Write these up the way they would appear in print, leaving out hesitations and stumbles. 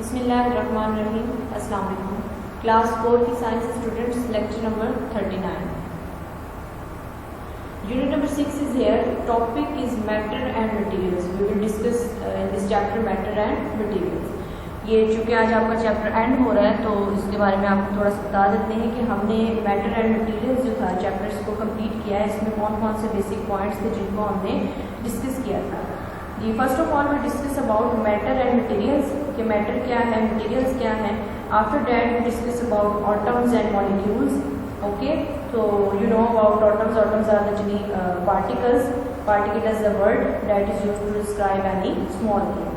बिस्मिल्लाहिर्रहमानिर्रहीम। अस्सलाम वालेकुम। क्लास 4 की science students, lecture number 39। Unit number 6 is here. Topic is matter and materials. We will discuss in this chapter matter and materials. ये चूँकि आज आपका चैप्टर एंड हो रहा है तो इसके बारे में आपको थोड़ा सा बता देते हैं कि हमने मैटर एंड मटेरियल्स जो था चैप्टर इसको कंप्लीट किया है। इसमें कौन कौन से बेसिक पॉइंट्स थे जिनको हमने डिस्कस किया था। ये first of all we discuss about matter and materials कि मैटर क्या है, मटेरियल्स क्या है। After that we discuss about atoms and molecules. Okay, तो you know about atoms are the particles. Particle is the word that is used to describe any small thing.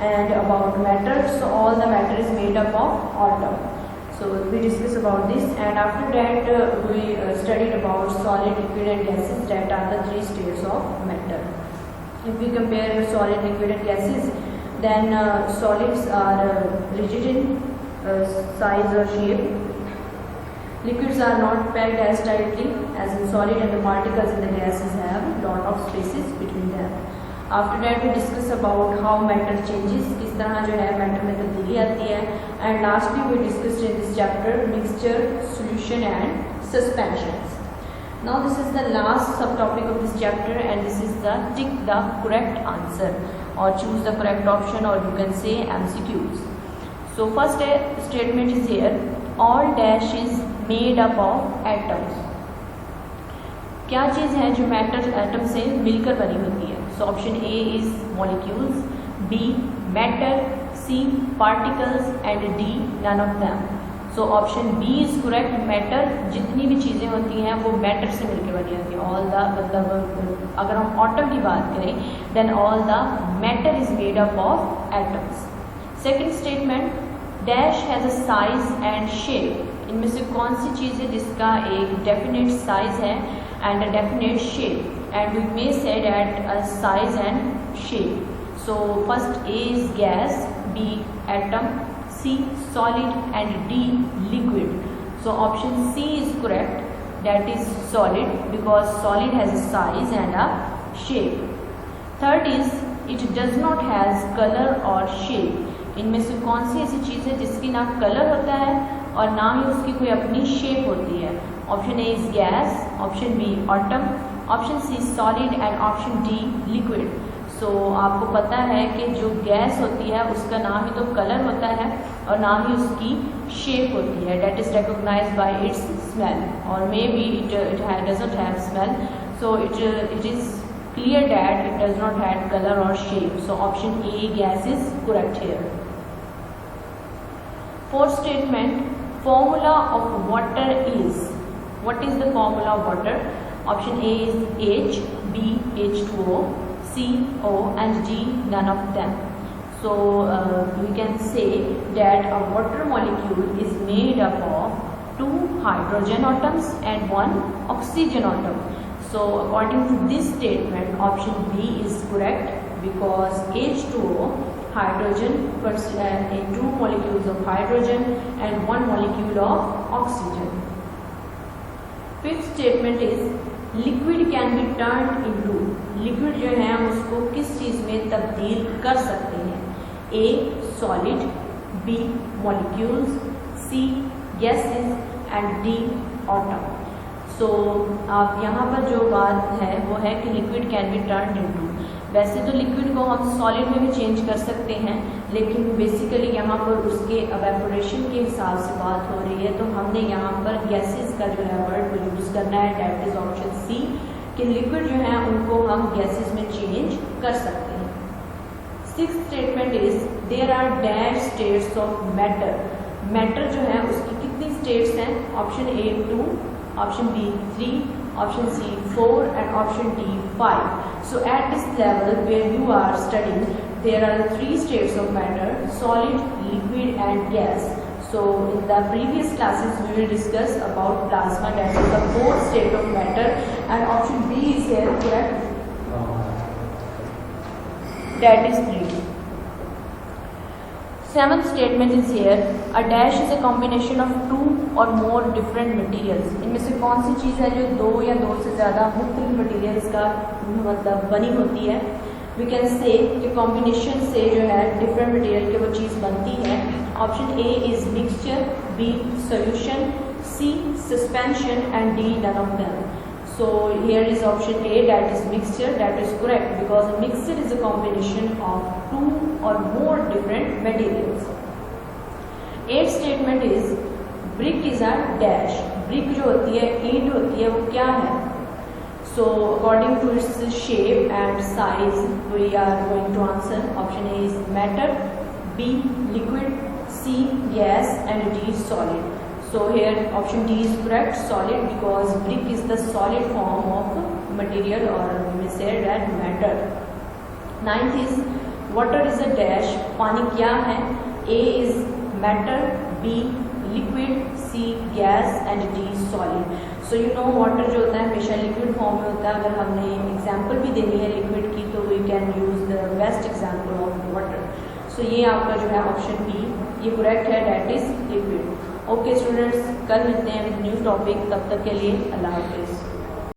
And about matter, so all the matter is made up of atom. So we discuss about this, and after that we studied about solid, liquid and gases, that are the three states of matter. If we compare solid, liquid and gases, then solids are rigid in size or shape. Liquids are not packed as tightly as in solid, and the particles in the gases have lot of spaces between them. After that we discuss about how matter changes, किस तरह जो है matter में तब्दीली आती है। And lastly we discussed in this chapter mixture, solution and suspensions. Now this is the last subtopic of this chapter, and this is the tick the correct answer or choose the correct option, or you can say MCQs. So first statement is here, all dash is made up of atoms. क्या चीज़ है जो matter atom से मिलकर बनी होती है? So option A is molecules, B matter, C particles and D none of them. So option B is correct. Matter, जितनी भी चीज़ें होती हैं वो मैटर से मिलकर बनी होती हैं। ऑल द मतलब अगर हम एटम की बात करें then all the matter is made up of atoms. Second statement, dash has a size and shape. इनमें से कौन सी चीज़ है जिसका एक डेफिनेट साइज है and a definite shape? And we may say that a size and shape. So first A is gas, B atom, C solid and D liquid. So option C is correct, that is solid because solid has a size and a shape. Third is it does not has colour और shape. इनमें से कौन सी ऐसी चीज़ है जिसकी ना colour होता है और ना ही उसकी कोई अपनी शेप होती है? Option A is gas, option B atom, option C solid and option D liquid. So आपको पता है कि जो गैस होती है उसका ना ही तो कलर होता है और ना ही उसकी शेप होती है। That is recognised by its smell, और maybe it doesn't have smell, so it is clear that it does not have color or shape. So option A gas is correct here. Fourth statement, formula of water is. What is the formula of water? Option A is H, B H2O, C O and D none of them. So we can say that a water molecule is made up of 2 hydrogen atoms and 1 oxygen atom. So according to this statement, option B is correct because H2O, hydrogen, in 2 molecules of hydrogen and 1 molecule of oxygen. Fifth statement is liquid can be turned into. Liquid जो है हम उसको किस चीज़ में तब्दील कर सकते हैं? A solid, B molecules, C gases and D atom. सो आप यहाँ पर जो बात है वो है कि liquid can be turn into. वैसे तो लिक्विड को हम सॉलिड में भी चेंज कर सकते हैं, लेकिन बेसिकली यहाँ पर उसके एवेपोरेशन के हिसाब से बात हो रही है, तो हमने यहाँ पर गैसेस का जो है वर्ड यूज़ करना है, दैट इज ऑप्शन सी कि लिक्विड जो है उनको हम गैसेस में चेंज कर सकते हैं। Sixth statement is there are dash states of matter. Matter जो है उसकी कितनी स्टेट्स हैं? Option A 2, option B 3, option C 4 and option D 5. So at this level where you are studying, there are 3 states of matter: solid, liquid and gas. So in the previous classes we will discuss about plasma, that is the 4th state of matter, and option B is here correct, that is 3. Seventh statement is here, a dash is a combination of 2 or more different materials. इनमें से कौन सी चीज़ है जो 2 या 2 से ज़्यादा मुख्तलिफ मटीरियल्स का मतलब बनी होती है? वी कैन से कि कॉम्बिनेशन से जो है डिफरेंट मटेरियल की वो चीज़ बनती है। Option A is mixture, B solution, C suspension and D none of them. So here is option A, that is mixture, that is correct because a mixture is a combination of two or more different materials. Eighth statement is brick is a dash. Brick जो होती है, ईंट होती है, वो क्या है? So according to its shape and size, we are going to answer. Option A is matter, B liquid, C gas and D solid. So here option D is correct, solid, because brick is the solid form of material, or we may say that matter. Ninth is water is a dash. पानी क्या है? A is matter, B liquid, C gas and D solid. So you know water जो होता है हमेशा liquid form में होता है. अगर हमने example भी देनी है liquid की तो we can use the best example of water. So ये आपका जो है option B ये correct है, that is liquid. Okay students, कल मिलते हैं विद न्यू टॉपिक। तब तक के लिए अल्लाह हाफिज़।